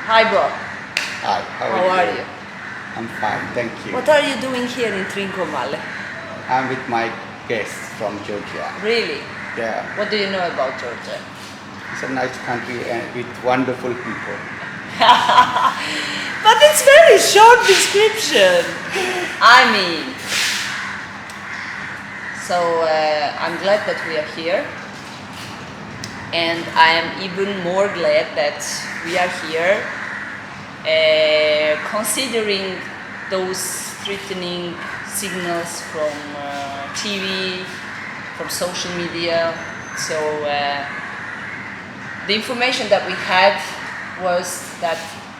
Hi, bro. Hi, How are you? I'm fine, thank you. What are you doing here in Trincomalee? I'm with my guests from Georgia. Really? Yeah, What do you know about Georgia? it's a nice country and with wonderful people. But it's very short description. I mean, so I'm glad that we are here, and I am even more glad that we are here, considering those threatening signals from TV, from social media. So the information that we had was that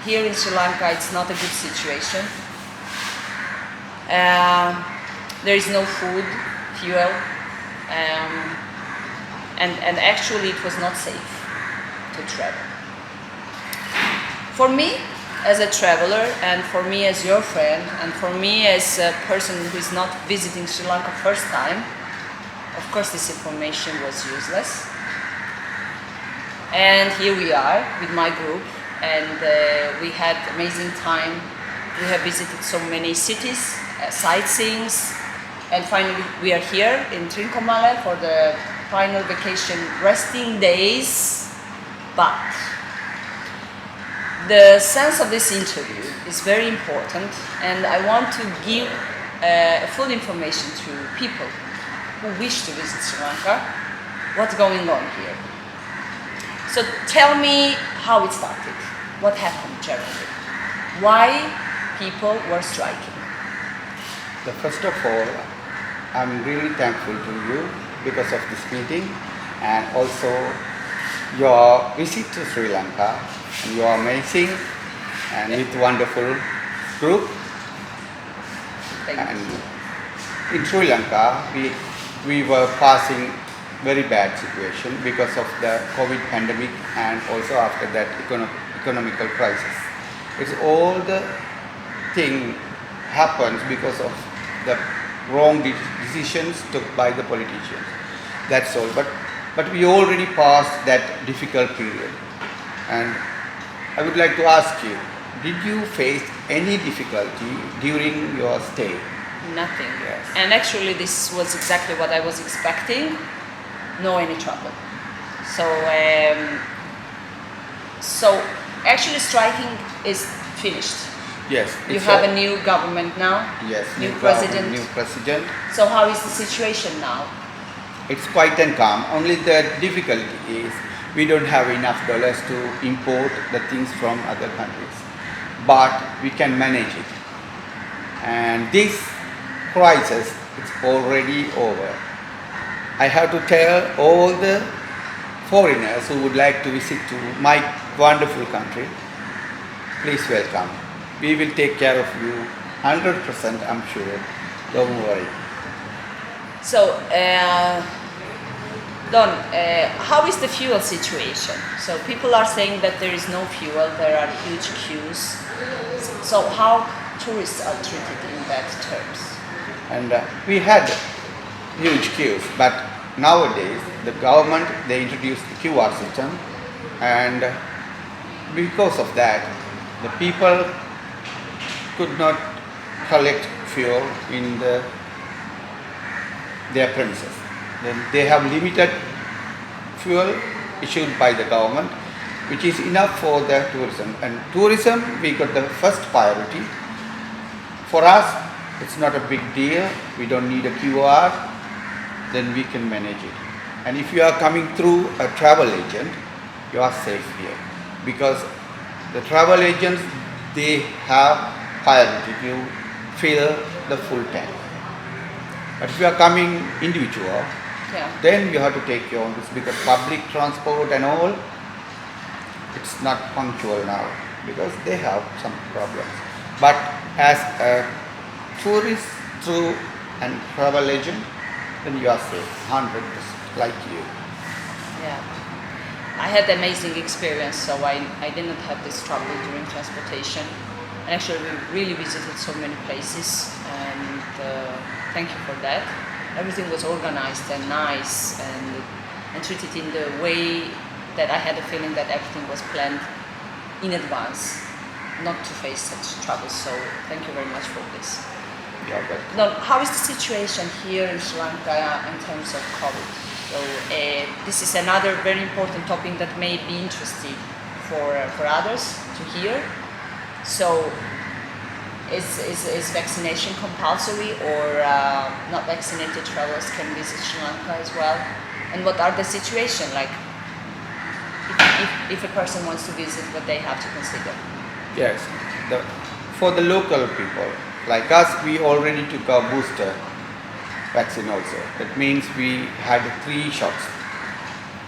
here in Sri Lanka it's not a good situation. There is no food, fuel, and actually it was not safe to travel. For me as a traveler, and for me as your friend, and for me as a person who is not visiting Sri Lanka first time, of course this information was useless. And here we are with my group, and we had amazing time. We have visited so many cities, sightseeings, and finally we are here in Trincomalee for the final vacation resting days. But the sense of this interview is very important, and I want to give full information to people who wish to visit Sri Lanka, what's going on here. So tell me how it started, what happened generally, why people were striking. First of all, I'm really thankful to you because of this meeting and also your visit to Sri Lanka. And you are amazing and with wonderful group. Thank And you. in Sri Lanka, we were passing very bad situation because of the COVID pandemic and also after that economical crisis. It's all the thing happens because of the wrong decisions took by the politicians. That's all. But we already passed that difficult period. And I would like to ask you, did you face any difficulty during your stay? Nothing. Yes. And actually this was exactly what I was expecting. No any trouble. So actually striking is finished. Yes. You it's have all- a new government now. Yes, new government, president. New president. So how is the situation now? It's quiet and calm. Only the difficulty is we don't have enough dollars to import the things from other countries. But we can manage it. And this crisis is already over. I have to tell all the foreigners who would like to visit to my wonderful country, please welcome. We will take care of you 100%, I'm sure. Don't worry. So, Don, how is the fuel situation? So people are saying that there is no fuel, there are huge queues. So how tourists are treated in that terms? And we had huge queues, but nowadays the government, they introduced the QR system, and because of that the people could not collect fuel in their premises. Then they have limited fuel issued by the government, which is enough for the tourism. And tourism, we got the first priority. For us, it's not a big deal. We don't need a QR. Then we can manage it. And if you are coming through a travel agent, you are safe here, because the travel agents, they have priority to fill the full tank. But if you are coming individual, then you have to take your own risk, because public transport and all, it's not punctual now because they have some problems. But as a tourist through and travel agent, then you are safe 100%, like you. Yeah. I had amazing experience, so I didn't have this trouble during transportation. And actually we really visited so many places, and thank you for that. Everything was organized and nice and treated in the way that I had a feeling that everything was planned in advance, not to face such troubles. So thank you very much for this. Yeah, but Now, how is the situation here in Sri Lanka in terms of COVID? So this is another very important topic that may be interesting for others to hear. So is vaccination compulsory, or not vaccinated travelers can visit Sri Lanka as well? And what are the situations like if a person wants to visit, what they have to consider? yes, for the local people like us, we already took our booster vaccine also. That means we had 3 shots.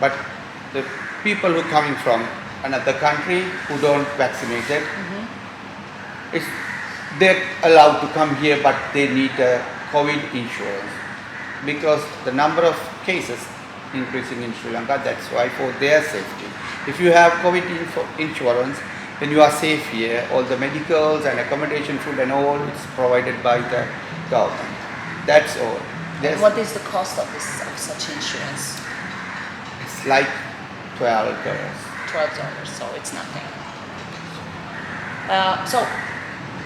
But the people who are coming from another country who don't vaccinate it, they're allowed to come here, but they need a COVID insurance because the number of cases increasing in Sri Lanka. That's why for their safety. If you have COVID insurance, then you are safe here. All the medicals and accommodation, food and all is provided by the government. That's all. And what is the cost of such insurance? It's like $12. $12, so it's nothing. So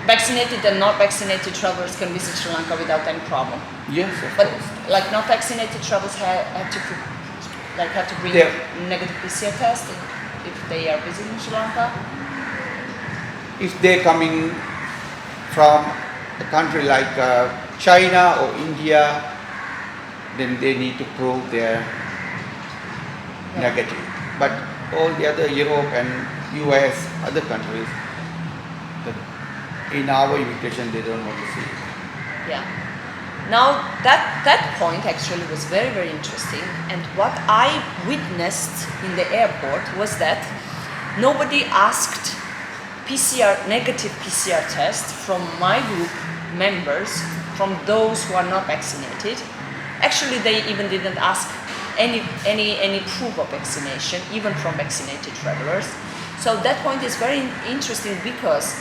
vaccinated and not vaccinated travelers can visit Sri Lanka without any problem. Yes, of But course. like not vaccinated travelers have to bring Yeah. negative PCR test if they are visiting Sri Lanka. If they're coming from a country like China or India, then they need to prove their negative. But all the other Europe and US, other countries, in our invitation they don't want to see it. Yeah. Now that point actually was very, very interesting, and what I witnessed in the airport was that nobody asked negative PCR test from my group members, from those who are not vaccinated. Actually, they even didn't ask any proof of vaccination, even from vaccinated travelers. So that point is very interesting because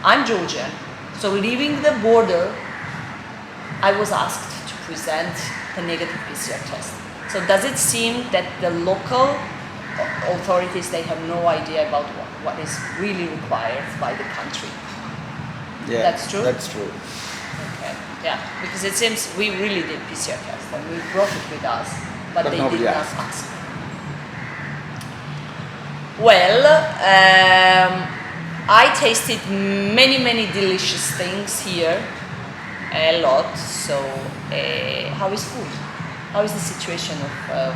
I'm Georgian, so leaving the border, I was asked to present the negative PCR test. So does it seem that the local authorities, they have no idea about what is really required by the country? Yeah, That's true? That's true. Okay. Yeah, because it seems we really did PCR test and we brought it with us, but they nobody did not asked. ask. Well, I tasted many delicious things here, a lot. So, how is food? How is the situation of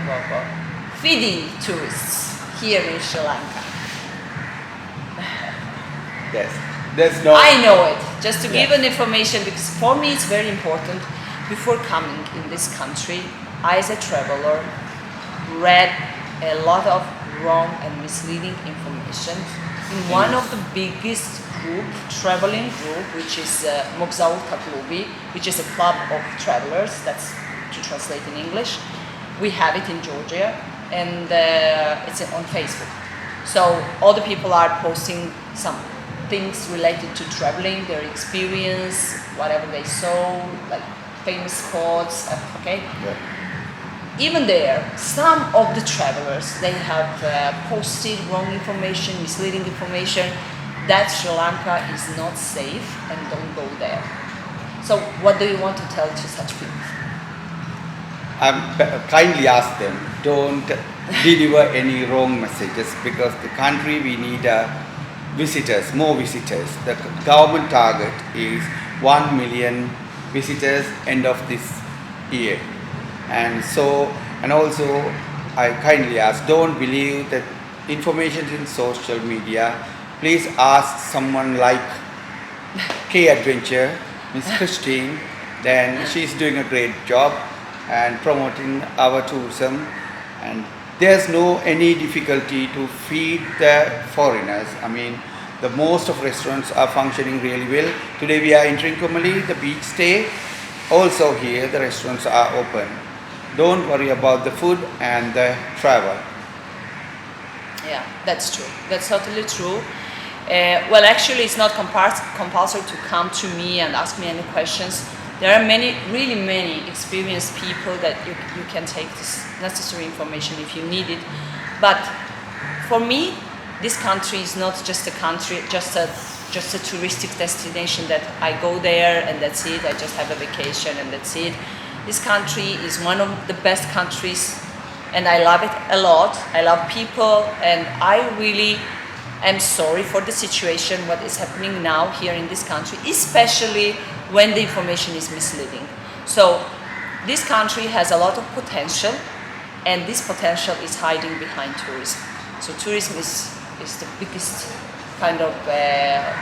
feeding tourists here in Sri Lanka? Yes. There's no. I know it. Just to give Yes. an information, because for me it's very important. Before coming in this country, I, as a traveler, read a lot of wrong and misleading information in one of the biggest traveling group, which is Mogzaurova, which is a club of travelers. That's to translate in English. We have it in Georgia, and it's on Facebook. So all the people are posting some things related to traveling, their experience, whatever they saw, like famous spots. Okay. Yeah. Even there, some of the travelers, they have posted wrong information, misleading information, that Sri Lanka is not safe and don't go there. So what do you want to tell to such people? Kindly ask them, don't deliver any wrong messages, because the country, we need visitors, more visitors. The government target is 1 million visitors end of this year. And also I kindly ask, don't believe that information in social media. Please ask someone like KAdventures, Miss Christine. Then she's doing a great job and promoting our tourism. And there's no any difficulty to feed the foreigners. I mean, the most of restaurants are functioning really well. Today we are in Trincomalee, the beach stay. Also here the restaurants are open. Don't worry about the food and the travel. Yeah, that's true. That's totally true. Well, actually, it's not compulsory to come to me and ask me any questions. There are really many experienced people that you can take this necessary information if you need it. But for me, this country is not just a country, just a touristic destination that I go there and that's it. I just have a vacation and that's it. This country is one of the best countries, and I love it a lot. I love people, and I really am sorry for the situation, what is happening now here in this country, especially when the information is misleading. So this country has a lot of potential, and this potential is hiding behind tourism. So tourism is the biggest kind of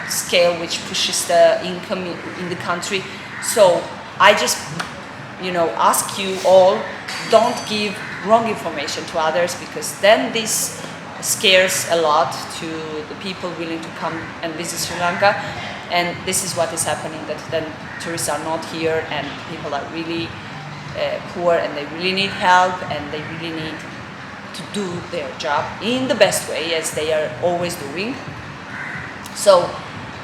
scale which pushes the income in the country. So I just, ask you all, don't give wrong information to others, because then this scares a lot to the people willing to come and visit Sri Lanka. And this is what is happening, that then tourists are not here and people are really poor and they really need help and they really need to do their job in the best way, as they are always doing. So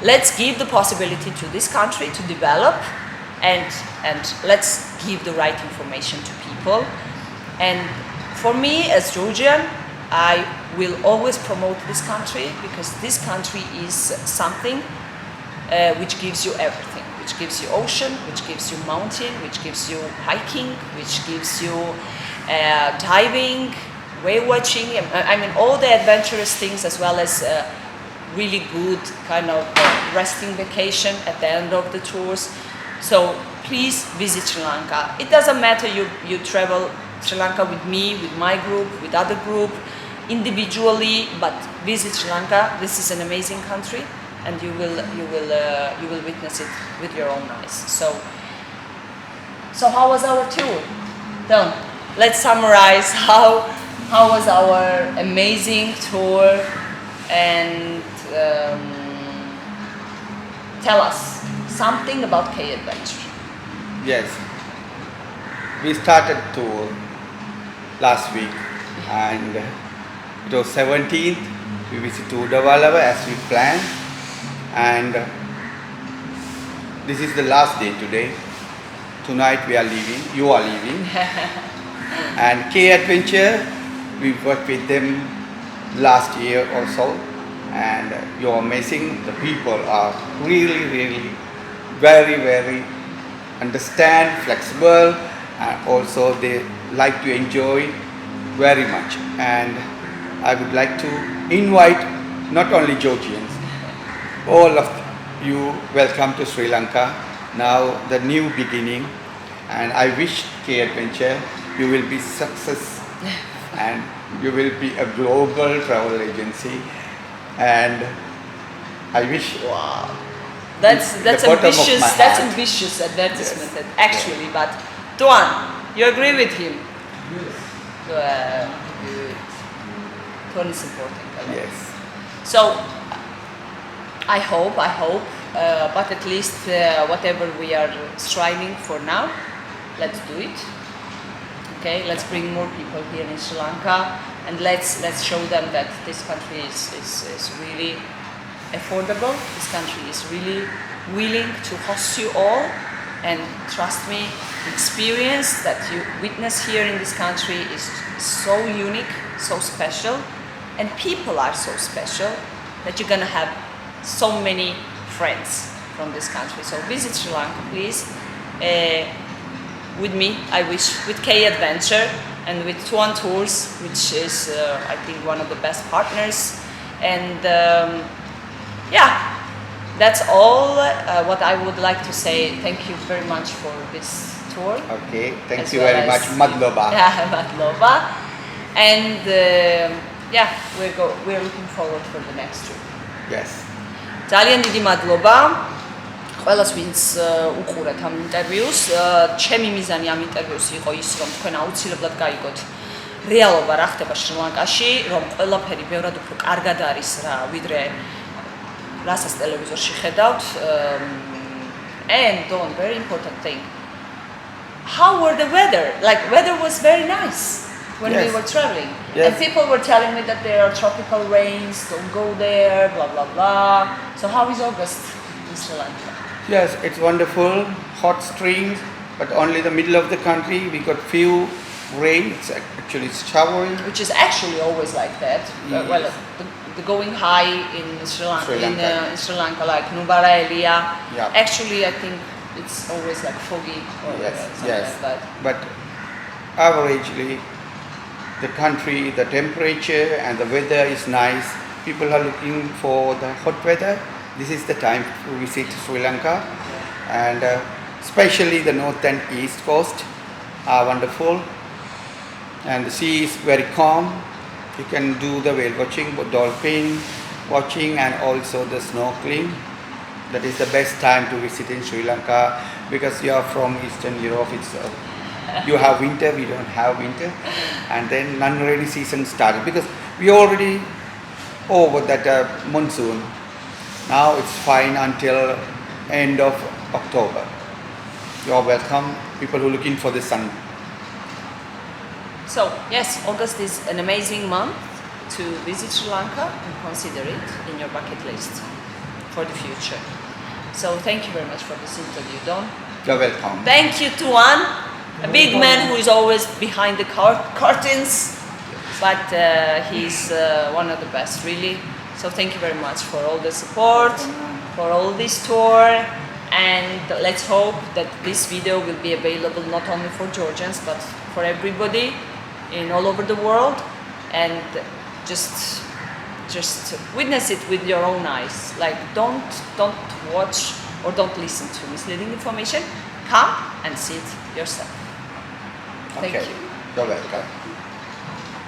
let's give the possibility to this country to develop, and let's give the right information to people. And for me as Georgian, I will always promote this country, because this country is something which gives you everything, which gives you ocean, which gives you mountain, which gives you hiking, which gives you diving, whale watching, I mean all the adventurous things, as well as really good kind of resting vacation at the end of the tours. So please visit Sri Lanka. It doesn't matter you travel Sri Lanka with me, with my group, with other group, individually, but visit Sri Lanka. This is an amazing country, and you will witness it with your own eyes. So how was our tour? Then let's summarize how was our amazing tour, and tell us something about KAdventures. Yes, we started tour last week, and it was 17th. We visited Udawalava as we planned, and this is the last day today. Tonight we are leaving. You are leaving. And KAdventure, we worked with them last year or so, and you're amazing. The people are really very, very understand, flexible, and also they like to enjoy very much. And I would like to invite not only Georgians, all of you, welcome to Sri Lanka. Now the new beginning, and I wish KAdventure you will be success and you will be a global travel agency, and I wish. Wow, that's ambitious. That's ambitious advertisement, yes. Actually. But Tuan, you agree with him? Yes. Good. Tuan is important. Yes. So I hope, but at least whatever we are striving for now, let's do it. Okay, let's bring more people here in Sri Lanka, and let's show them that this country is really affordable. This country is really willing to host you all, and trust me, the experience that you witness here in this country is so unique, so special, and people are so special that you're gonna have so many friends from this country. So visit Sri Lanka, please. With me, I wish, with KAdventure and with Tuan Tours, which is I think one of the best partners. And yeah, that's all what I would like to say. Thank you very much for this tour. Okay, thank you very much. Madloba. Yeah, Madloba. And yeah, we're looking forward for the next trip. Yes. ძალიან დიდი მადლობა ყველას, ვინც უყურეთ ამ ინტერვიუს. ჩემი მიზანი ამ ინტერვიუს იყო ის, რომ თქვენ აუცილებლად გაიგოთ რეალობა რა ხდება შრი ლანკაში, რომ ყველაფერი ბევრად უფრო კარგად არის რა, ვიდრე რასაც ტელევიზორში ხედავთ. And one very important thing, how were the weather? Like, weather was very nice when yes. we were traveling. Yes. And people were telling me that there are tropical rains, don't go there, blah, blah, blah. So how is August in Sri Lanka? Yes, it's wonderful, hot streams, but only the middle of the country. We got few rain, it's actually showering. Which is actually always like that. Yes. Well, the going high in Sri Lanka, Sri Lanka. In Sri Lanka, like Nubara area. Yeah. Actually, I think it's always like foggy or something like that. But averagely, the country, the temperature and the weather is nice. People are looking for the hot weather. This is the time to visit Sri Lanka, and especially the north and east coast are wonderful, and the sea is very calm. You can do the whale watching, dolphin watching, and also the snorkeling. That is the best time to visit in Sri Lanka, because you are from Eastern Europe. It's you have winter, we don't have winter, and then non-rainy season started because we already over that monsoon. Now it's fine until end of October. You are welcome, people who are looking for the sun. So yes, August is an amazing month to visit Sri Lanka and consider it in your bucket list for the future. So thank you very much for this interview, Don. You're welcome. Thank you to Juan, a big man who is always behind the curtains, but he's one of the best, really. So thank you very much for all the support, for all this tour, and let's hope that this video will be available not only for Georgians, but for everybody in all over the world, and just witness it with your own eyes. Like don't watch or don't listen to misleading information. Come and see it yourself. Thank you. You're welcome.